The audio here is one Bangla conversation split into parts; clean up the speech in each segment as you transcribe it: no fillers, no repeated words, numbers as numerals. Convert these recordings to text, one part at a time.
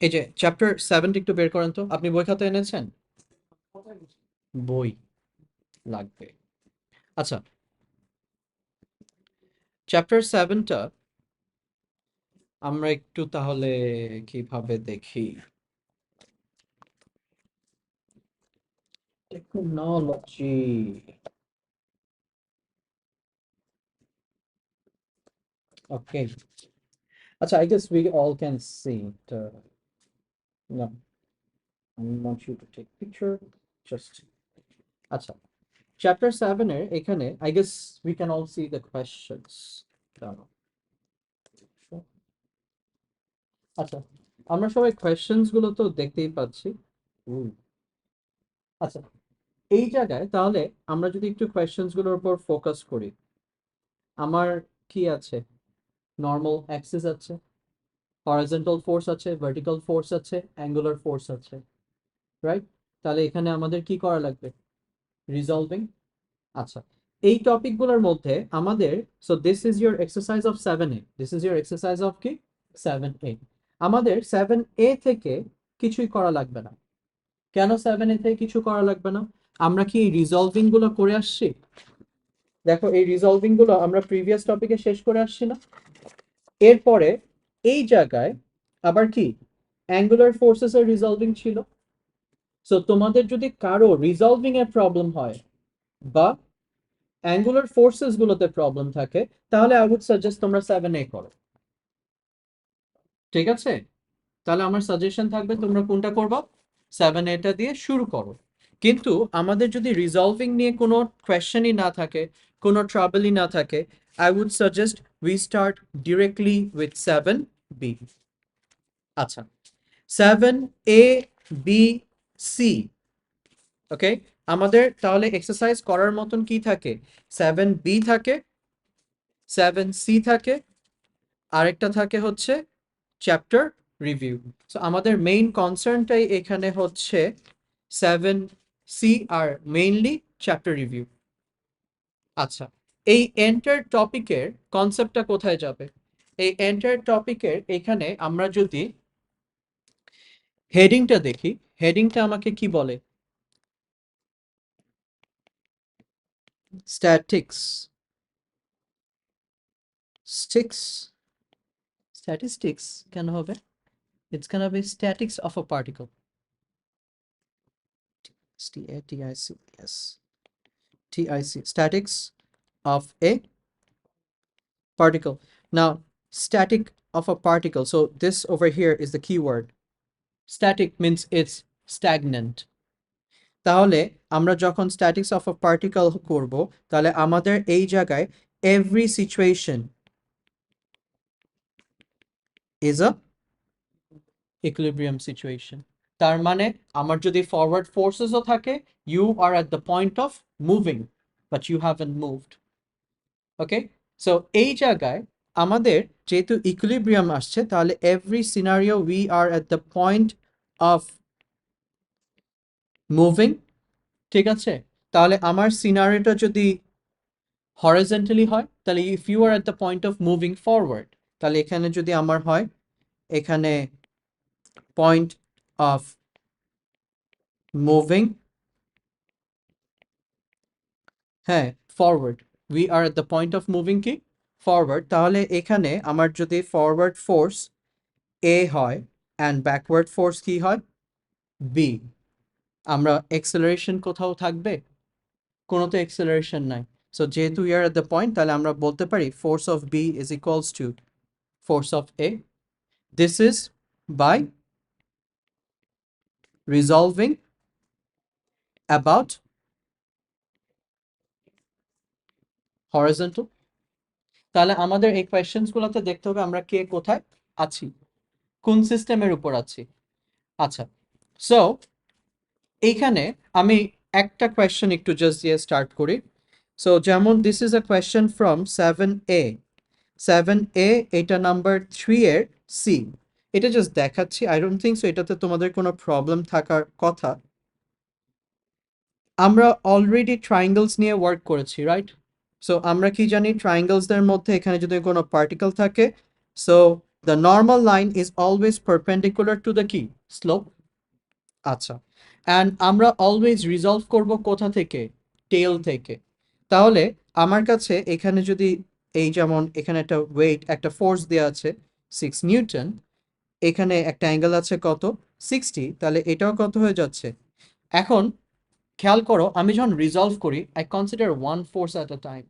এই যে চ্যাপ্টার 7 একটু বের করেন তো। আপনি বই খাতা এনেছেন? বই লাগবে। আচ্ছা, চ্যাপ্টার 7টা আমরা একটু তাহলে কিভাবে দেখি। টেকনোলজি। ওকে। আচ্ছা, I guess we all can see it. No, I want you to take picture. Just আচ্ছা, চ্যাপ্টার 7 এর এখানে I guess we can all see the questions. দাঁড়াও। আচ্ছা, আমরা সবাই কোয়েশ্চেন্স গুলো তো দেখতেই পাচ্ছি। হুম। আচ্ছা, এই জায়গায় তাহলে আমরা যদি একটু কোয়েশ্চেন্স গুলোর উপর ফোকাস করি, আমার কি আছে? নর্মাল অ্যাক্সিস আছে, হরাইজন্টাল ফোর্স আছে, ভার্টিক্যাল ফোর্স আছে, অ্যাঙ্গুলার ফোর্স আছে, রাইট? তাহলে এখানে আমাদের কি করা লাগবে? রিজলভিং। আচ্ছা, এই টপিকগুলোর মধ্যে আমাদের, so this is your exercise of 7A, this is your exercise of কি 7A। আমাদের 7A থেকে কিছুই করা লাগবে না। কেন 7A থেকে কিছু করা লাগবে না? আমরা কি রিজলভিং গুলো করে আসছি? দেখো, এই রিজলভিং গুলো আমরা প্রিভিয়াস টপিকে শেষ করে আসছি না? এরপরে এই জায়গায় আবার কি অ্যাঙ্গুলার ফোর্সেস এর রিজলভিং ছিল। সো তোমাদের যদি কারো রিজলভিং এর প্রবলেম হয় বা অ্যাঙ্গুলার ফোর্সেস গুলোতে প্রবলেম থাকে, তাহলে আই উড সাজেস্ট তোমরা 7A করো। ঠিক আছে? তাহলে আমার সাজেশন থাকবে তোমরা কোনটা করবা? 7A দিয়ে শুরু করো। কিন্তু আমাদের যদি রিজলভিং নিয়ে কোনো কোয়েশ্চেনই না থাকে, কোনো ট্রাবলই না থাকে, I would suggest we start directly with 7B। আচ্ছা, 7A B C। ওকে, আমাদের তাহলে এক্সারসাইজ করার মতন কি থাকে? 7B থাকে, 7C থাকে, আরেকটা থাকে হচ্ছে চ্যাপ্টার রিভিউ। সো আমাদের মেইন কনসার্নটাই এখানে হচ্ছে 7C আর মেইনলি চ্যাপ্টার রিভিউ। আচ্ছা, এই এন্টার টপিকের কনসেপ্টটা কোথায় যাবে? এই এন্টার টপিকের এখানে আমরা যদি হেডিংটা দেখি, হেডিংটা আমাকে কি বলে? স্ট্যাটিক্স। স্টিক্স, স্ট্যাটিস্টিক্স কেন হবে? It's gonna be statics of a particle. S-T-A-T-I-C-S. T-I-C. Statics of a particle. Now, static of a particle. So this over here is the keyword. Static means it's stagnant. তাহলে আমরা যখন statics of a particle করব, তাহলে আমাদের এই জায়গায় every situation is a equilibrium situation. তার মানে আমার যদি ফরওয়ার্ড ফোর্সেসও থাকে, you are at the point of moving, but you haven't moved. Okay, so এই জায়গায় আমাদের যেহেতু ইকুইলিব্রিয়াম আসছে, তাহলে every scenario we are at the point of moving. ঠিক আছে? তাহলে আমার সিনারিওটা যদি হরিজন্টালি হয়, তাহলে if you are at the point of moving forward, তাহলে এখানে যদি আমার হয় এখানে পয়েন্ট অফ মুভিং, হ্যাঁ, forward, we are at the point of moving কি ফরওয়ার্ড, তাহলে এখানে আমার যদি ফরওয়ার্ড ফোর্স এ হয় অ্যান্ড ব্যাকওয়ার্ড ফোর্স কি হয় বি, আমরা এক্সেলারেশন কোথাও থাকবে? কোনো তো এক্সেলারেশন নাই। সো যেহেতু we are at the point, তাহলে আমরা বলতে পারি force of B is equals to force of A. This is by resolving about horizontal. তাহলে আমাদের এই কোয়েশ্চেন্সগুলোতে দেখতে হবে আমরা কে কোথায় আছি, কোন সিস্টেমের উপর আছি। আচ্ছা, সো এইখানে আমি একটা কোয়েশ্চেন একটু জাস্ট দিয়ে স্টার্ট করি। সো যেমন this is a question from 7A। 7A, এটা নাম্বার 3 এর সি। এটা জাস্ট দেখাচ্ছি, আই ডোন্ট থিঙ্ক সো এটাতে তোমাদের কোনো প্রবলেম থাকার কথা। আমরা অলরেডি ট্রায়াঙ্গেলস নিয়ে ওয়ার্ক করেছি, রাইট? সো আমরা কি জানি ট্রায়াঙ্গেলসদের মধ্যে এখানে যদি কোনো পার্টিকেল থাকে, so the normal line is always perpendicular to the কি স্লোপ। আচ্ছা, অ্যান্ড আমরা অলওয়েজ রিজলভ করব কোথা থেকে? টেল থেকে। তাহলে আমার কাছে এখানে যদি এই যেমন এখানে একটা ওয়েট একটা ফোর্স দেওয়া আছে 6 নিউটন, এখানে একটা অ্যাঙ্গেল আছে কত 60, তাহলে এটাও কত হয়ে যাচ্ছে। এখন খেয়াল করো, আমি যখন রিজলভ করি I consider one force at a time.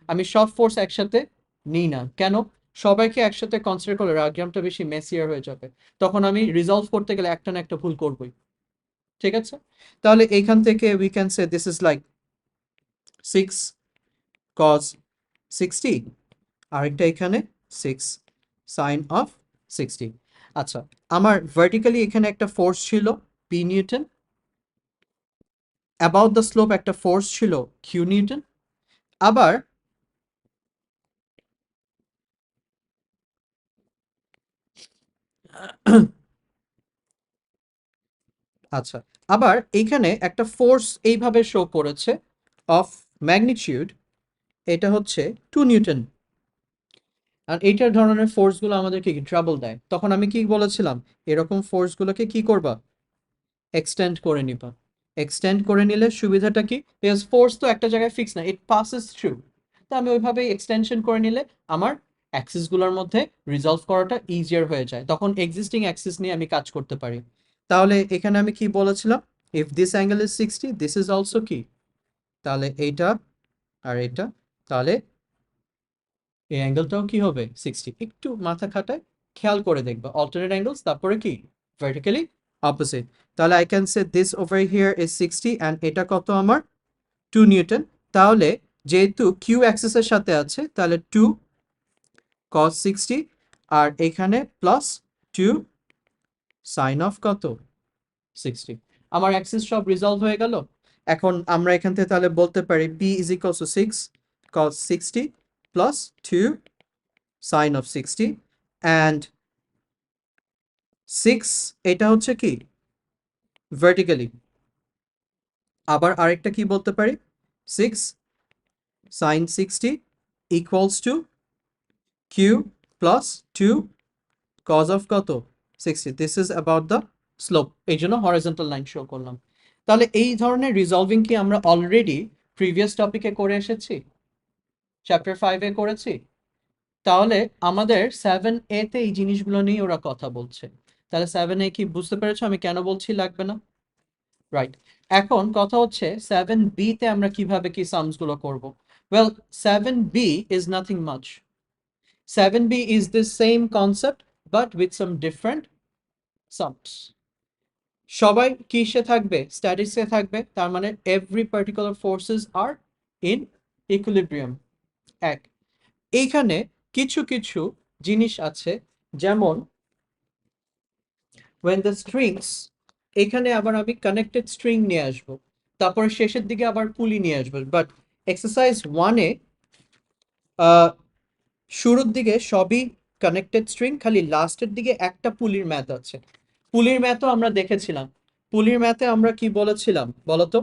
আমি সব ফোর্স একসাথে নিই না। কেন? সবাইকে একসাথে কনসিডার করলে ডায়াগ্রামটা বেশি মেসিয়ার হয়ে যাবে। তখন আমি রিজলভ করতে গেলে একটা না একটা ভুল করবই। ঠিক আছে, তাহলে এইখান থেকে we can say this is like 6 cos 60, আরেকটা এখানে 6 sin of 60। আচ্ছা, আমার ভার্টিক্যালি এখানে একটা ফোর্স ছিল p Newton, about the slope একটা ফোর্স ছিল q নিউটন। আবার আচ্ছা, আবার এইখানে একটা ফোর্স এইভাবে শো করেছে অফ ম্যাগনিটিউড, এটা হচ্ছে 2 নিউটন। আর এইটার ধরনের ফোর্সগুলো আমাদেরকে কি ট্রাবল দেয়। তখন আমি কি বলেছিলাম, এরকম ফোর্সগুলোকে কি করবা, এক্সটেন্ড করে নিবা। এক্সটেন্ড করে নিলে সুবিধাটা কি, বিকজ ফোর্স তো একটা জায়গায় ফিক্স না, ইট পাসেস থ্রু। তো আমি ওইভাবে এক্সটেনশন করে নিলে আমার অ্যাক্সিসগুলোর মধ্যে রিজলভ করাটা ইজিয়ার হয়ে যায়, তখন এক্সিস্টিং অ্যাক্সিস নিয়ে আমি কাজ করতে পারি। তাহলে এখানে আমি কি বলেছিলাম, if this angle is 60, this is also কি, তাহলে এইটা আর এটা, তাহলে এই অ্যাঙ্গেলটাও কি হবে 60। একটু মাথা খাটায় খেয়াল করে দেখবা অল্টারনেট অ্যাঙ্গেলস, তারপরে কি ভার্টিক্যালি অপোজিট। তাহলে I can say this over here is 60 and এটা কত আমার 2 নিউটন। তাহলে যেহেতু কিউ অ্যাক্সিসের সাথে আছে, তাহলে 2 cos 60 আর এখানে প্লাস 2 সাইন অফ কত 60। আমার অ্যাক্সিস সব রিজলভ হয়ে গেল। এখন আমরা এখান থেকে তাহলে বলতে পারি p is equal to 6 cos 60 plus 2 sin of 60 and 6, এটা হচ্ছে কি ভার্টিক্যালি। আবার আরেকটা কি বলতে পারি, 6 sin 60 equals to q plus 2 cos of কত 60, this is about the slope, এই জন্য হরিজন্টাল লাইন শো করলাম। তাহলে এই ধরনের রিজলভিং কি আমরা অলরেডি প্রিভিয়াস টপিকে করে এসেছি, চ্যাপ্টার 5-এ করেছি। তাহলে আমাদের 7A তে এই জিনিসগুলো নিয়ে ওরা কথা বলছে। তাহলে 7A কি বুঝতে পেরেছো আমি কেন বলছি লাগবে না? রাইট। এখন কথা হচ্ছে 7B তে আমরা কিভাবে কি সামস গুলো করব। Well, 7B is nothing much. 7B is the same concept but with some different sums. সবাই কিসে থাকবে, স্ট্যাটিক্সে থাকবে, তার মানে every particular forces are in equilibrium. এক, এইখানে কিছু কিছু জিনিস আছে, যেমন when the strings, এখানে আবার আমি কানেক্টেড স্ট্রিং নিয়ে আসবো, তারপর শেষের দিকে আবার পুলি নিয়ে আসবো। বাট এক্সারসাইজ 1-এ শুরুর দিকে সবই কানেক্টেড স্ট্রিং, খালি লাস্টের দিকে একটা পুলির ম্যাথ আছে। পুলির ম্যাথও আমরা দেখেছিলাম। পুলির ম্যাথে আমরা কি বলেছিলাম বলতো,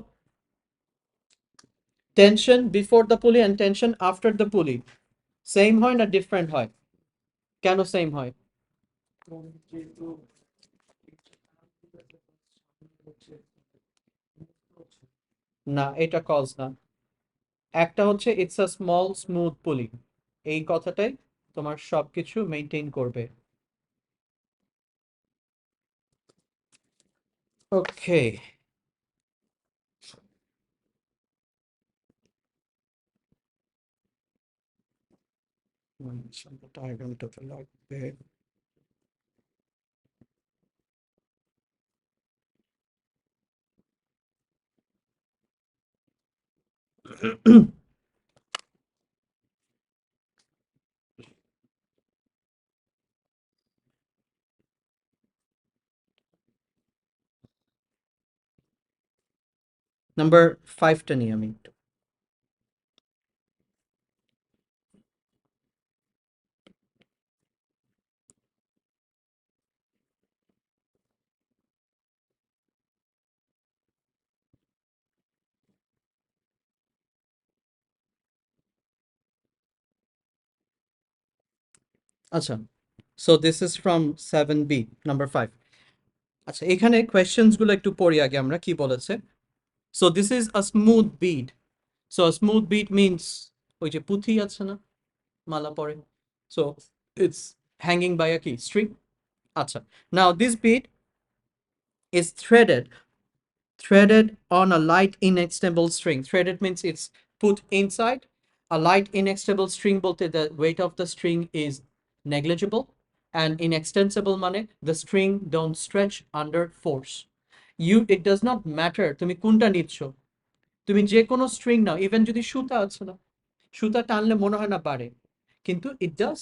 টেনশন বিফোর দ্য পুলি অ্যান্ড টেনশন আফটার দ্য পুলি সেম হয় না ডিফারেন্ট হয়? কেন সেম হয়? না, এটা কজ না। একটা হচ্ছে ইটস আ স্মল স্মুথ পুলি, এই কথাটাই তোমার সবকিছু মেনটেন করবে। ওকে, ডায়াগ্রামটাতে লাগবে। নাম্বার 5টা নিয়ে আমি একটু। আচ্ছা, So this is from 7b, number 5. আচ্ছা, এখানে questions গুলো একটু পড়ি আগে আমরা কি বলেছে। So this is a smooth bead. So a smooth bead means ওই যে পুঁথি আছে না, মালা পরে। So it's hanging by a key string. আচ্ছা, now this bead is threaded on a light inextensible string. Threaded means it's put inside a light inextensible string, bolte the weight of the string is negligible, and inextensible mane the string don't stretch under force. It does not matter তুমি কোনটা নিচ্ছ, তুমি যে কোনো স্ট্রিং নাও, ইভেন যদি সুতা আছে না, সুতা টানলে মনে হয় না বাড়ে, কিন্তু it does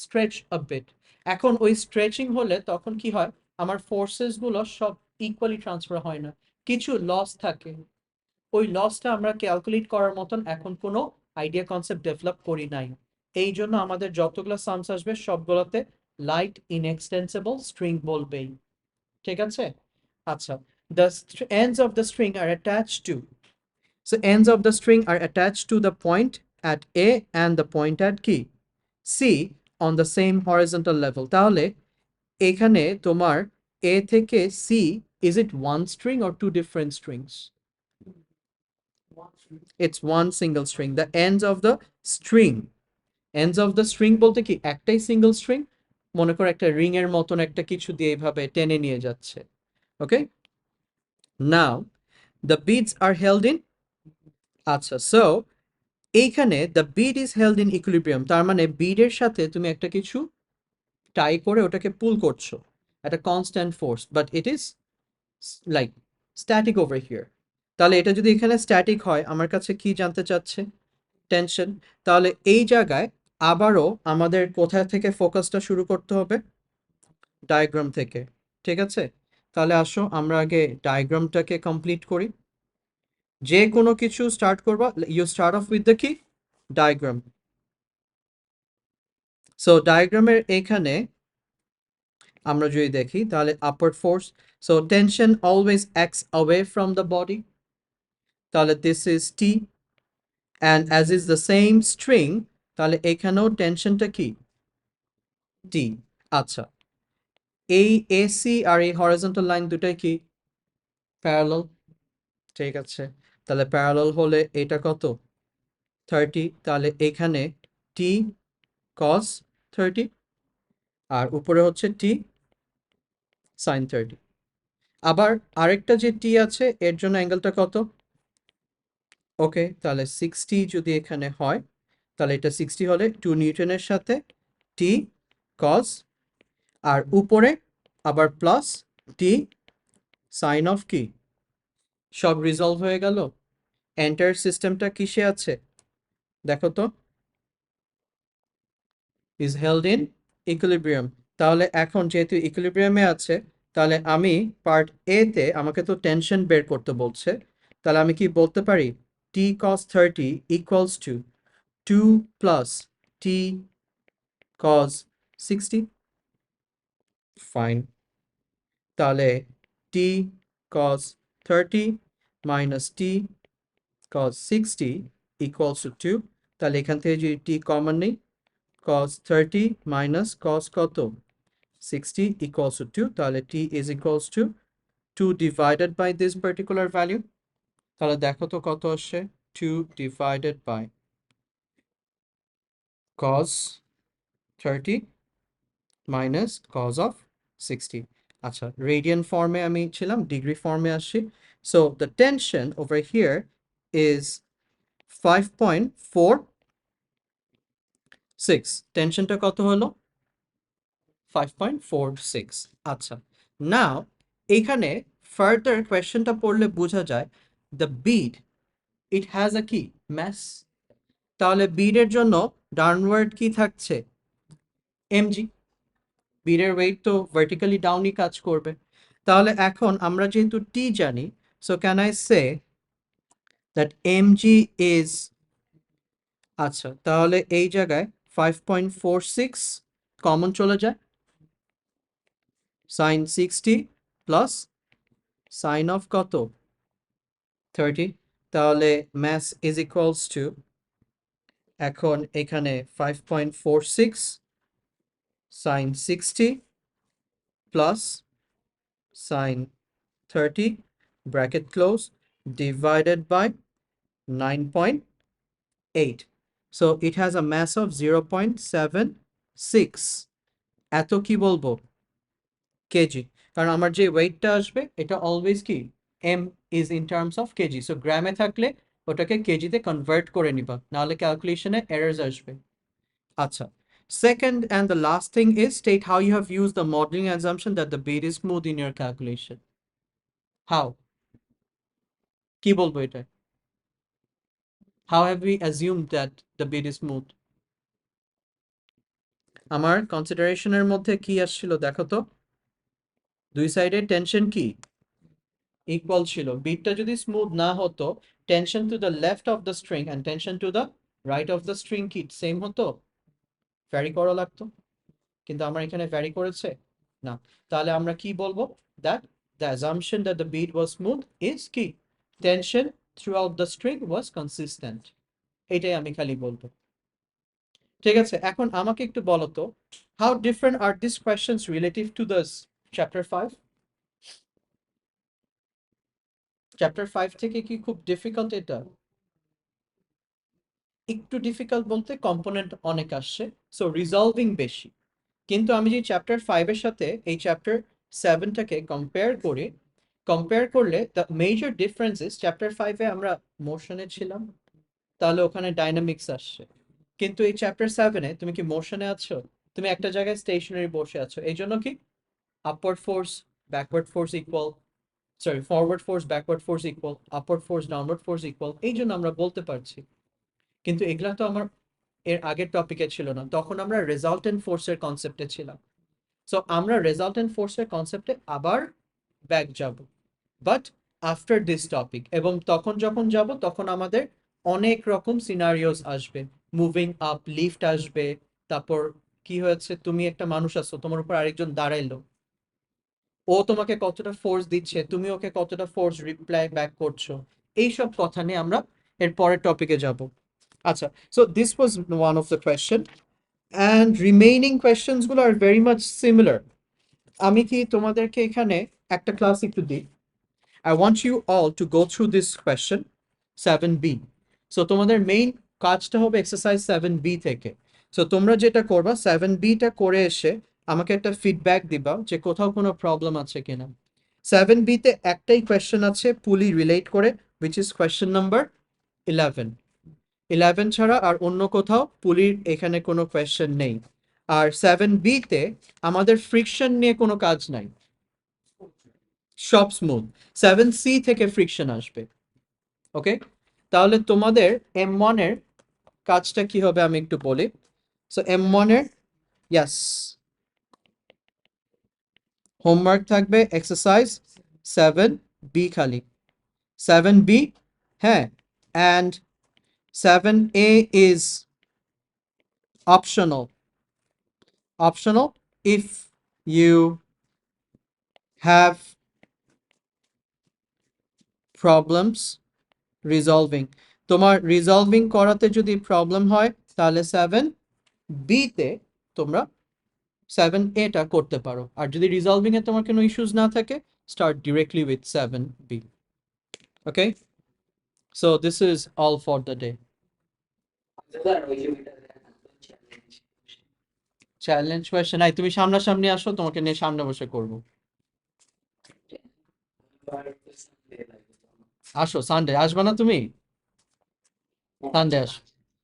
stretch a bit. এখন ওই স্ট্রেচিং হলে তখন কি হয়, আমার ফোর্সেস গুলো সব ইকুয়ালি ট্রান্সফার হয় না, কিছু লস থাকে। ওই লসটা আমরা ক্যালকুলেট করার মতন এখন কোনো আইডিয়া কনসেপ্ট ডেভেলপ করি নাই। এই জন্য আমাদের যতগুলো সামস আসবে সবগুলোতে লাইট ইনএক্সটেন্সিবল স্ট্রিং বলবেই, ঠিক আছে? আচ্ছা, the ends of the string are attached to, so ends of the string are attached to the point at A and the point at key C on the same horizontal level. তাহলে এখানে তোমার A থেকে C, is it one string or two different strings? It's one single string. The ends of the string, ends of the string বলতে কি একটাই সিঙ্গেল স্ট্রিং, মনে করো একটা রিং এর মতন একটা কিছু দিয়ে এইভাবে টেনে নিয়ে যাচ্ছে। Okay, now the beads are held in, আচ্ছা, সো এইখানে the bead is held in equilibrium, তার মানে বিডের সাথে তুমি একটা কিছু টাই করে ওটাকে পুল করছো, একটা constant force, but it is like static over here. তাহলে এটা যদি এখানে স্ট্যাটিক হয়, আমার কাছে কি জানতে চাচ্ছে, টেনশন। তাহলে এই জায়গায় আবারও আমাদের কোথা থেকে ফোকাসটা শুরু করতে হবে, ডায়াগ্রাম থেকে, ঠিক আছে? তাহলে আসো আমরা আগে ডায়াগ্রামটাকে কমপ্লিট করি। যে কোনো কিছু স্টার্ট করবা, you start off with the key diagram. So ডায়াগ্রামের এখানে আমরা যদি দেখি তাহলে upward force, so tension always acts away from the body, তাহলে this is T, and as is the same string, তাহলে এখানেও টেনশনটা কি টি। আচ্ছা, এই এসি আর এই হরিজন্টাল লাইন দুটাই কি প্যারালাল, ঠিক আছে? তাহলে প্যারালাল হলে এটা কত 30, তাহলে এখানে টি কস 30 আর উপরে হচ্ছে টি সাইন 30। আবার আরেকটা যে টি আছে এর জন্য অ্যাঙ্গেলটা কত, ওকে, তাহলে 60 যদি এখানে হয়, তাহলে এটা 60 হলে 2 নিউটনের সাথে টি কস, আর উপরে আবার প্লাস টি সাইন অফ কি, সব রিজলভ হয়ে গেল। এন্টার সিস্টেমটা কিসে আছে দেখো তো, ইজ হেল্ড ইন ইকুইলিব্রিয়াম। তাহলে এখন যেহেতু ইকুইলিব্রিয়ামে আছে, তাহলে আমি পার্ট এ তে আমাকে তো টেনশন বের করতে বলছে, তাহলে আমি কি বলতে পারি, টি কস 30 equals to 2 plus T cos 60, fine. তাহলে টি কস 30 minus T cos 60 equals to 2, তাহলে এখান থেকে যদি টি কমন নেই, cos 30 minus cos কত 60 equals to 2, তাহলে t is equals to 2 divided by this particular value, তাহলে দেখো তো কত আসছে, 2 divided by cos 30 minus cos of 60। আচ্ছা, রেডিয়ান ফর্মে আমি ছিলাম, ডিগ্রি ফর্মে আসছি। So the tension over here is 5.46, টেনশনটা কত হলো 5.46। আচ্ছা, নাও এখানে ফার্দার কোয়েশ্চেনটা পড়লে বোঝা যায় the bid it has a কি ম্যাস, তাহলে বিডের জন্য ডাউনওয়ার্ড কি থাকছে এমজি, বিডের ওয়েট তো ভার্টিক্যালি ডাউনই কাজ করবে। তাহলে এখন আমরা যেহেতু টি জানি, so can I say that MG is, আচ্ছা তাহলে এই জায়গায় 5.46 কমন চলে যায়, সাইন 60 প্লাস সাইন অফ কত 30, তাহলে ম্যাস ইজ ইকুয়ালস টু, এখন এখানে 5.46 sin 60 plus sin 30 bracket close divided by 9.8. So it has a mass of 0.76. এত কি বলবো কেজি, কারণ আমার যে ওয়েটটা আসবে এটা অলওয়েজ কি M is in terms of K G, so গ্রামে থাকলে ওটাকে কেজিতে কনভার্ট করে নিবা, নাহলে ক্যালকুলেশনে এরর্স আসবে। আচ্ছা, second and the last thing is state how you have used the modeling assumption that the bead is smooth in your calculation. How? কি বলবো এটা? How have we assumed that the bead is smooth? আমার কনসিডারেশনের মধ্যে কি আসছিল দেখো তো, দুই সাইডে টেনশন কি ইকুয়াল ছিল। বিটটা যদি স্মুথ না হতো, tension to the left of the string and tension to the right of the string কি সেম হতো? ভ্যারি করা লাগতো, কিন্তু আমার এখানে ভ্যারি করেছে না। তাহলে আমরা কি বলবো? That the assumption that the bit was smooth is key tension throughout the string was consistent. এটাই আমি খালি বলবো। ঠিক আছে, এখন আমাকে একটু বলো তো, how different are this questions relative to this chapter 5? Chapter 5 থেকে কি খুব ডিফিকাল্ট এটা? একটু ডিফিকাল্ট বলতে কম্পোনেন্ট অনেক আসছে, সো রিজলভিং বেশি। কিন্তু আমি যে চ্যাপ্টার 5 এর সাথে এই চ্যাপ্টার 7টাকে কম্পেয়ার করলে the major difference is chapter 5 এ আমরা মোশনে ছিলাম, তাহলে ওখানে ডাইনামিক্স আসছে। কিন্তু এই চ্যাপ্টার 7 এ তুমি কি মোশনে আছো? তুমি একটা জায়গায় স্টেশনারি বসে আছো, এই জন্য কি upward force backward force equal, sorry forward force backward force equal, upward force downward force equal, এই জন্য আমরা বলতে পারছি। কিন্তু এগুলা তো আমার এর আগের টপিকে ছিল না, তখন আমরা রেজাল্টেন্ট ফোর্সের কনসেপ্টে ছিলাম। সো আমরা রেজাল্টেন্ট ফোর্সের কনসেপ্টে আবার ব্যাক যাব, বাট আফটার দিস টপিক। এবং তখন যখন যাব তখন আমাদের অনেক রকম সিনারিওস আসবে, মুভিং আপ লিফট আসবে, তারপর কি হয়েছে তুমি একটা মানুষ আছো, তোমার উপর আরেকজন দাঁড়াইলো, ও তোমাকে কতটা ফোর্স দিচ্ছে, তুমি ওকে কতটা ফোর্স রিপ্লাই ব্যাক করছো, এইসব কথা নিয়ে আমরা এর পরের টপিকে যাব। আচ্ছা, so this was one of the question and remaining questions গুলো আর ভেরি মাচ সিমিলার। আমি কি তোমাদেরকে এখানে একটা ক্লাস একটু দিই। I want you all to go through this question 7b. So তোমাদের মেইন কাজটা হবে এক্সারসাইজ 7b থেকে। সো তোমরা যেটা করবা 7bটা করে এসে আমাকে একটা ফিডব্যাক দিবা যে কোথাও কোনো প্রবলেম আছে কিনা। 7bতে একটাই কোয়েশ্চেন আছে পুলি রিলেট করে, which is question number 11। 11 ছাড়া আর অন্য কোথাও পুলির এখানে কোনো কোয়েশ্চেন নেই। আর 7bতে আমাদের ফ্রিকশন নিয়ে কোনো কাজ নাই, সব স্মুথ। 7c থেকে ফ্রিকশন আসবে। ওকে, তাহলে তোমাদের M1 এর কাজটা কি হবে আমি একটু বলি। সো M1 এর ইয়াস হোমওয়ার্ক থাকবে এক্সারসাইজ 7b খালি 7b, হ্যাঁ, and 7a is optional if you have problems resolving. তোমার রিজলভিং করাতে যদি প্রবলেম হয় তাহলে 7b তে তোমরা 7a করতে পারো, আর যদি রিজলভিং এ তোমার কোনো ইস্যুস না থাকে start directly with 7b. Okay, so this is all for the day. Challenge question নাই, তুমি সামনাসামনি আসো, তোমাকে নিয়ে সামনে বসে করব। আসো, সানডে আসবে না তুমি? সানডে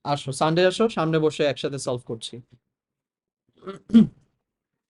আসো, সানডে আসো, সামনে বসে একসাথে সলভ করছি।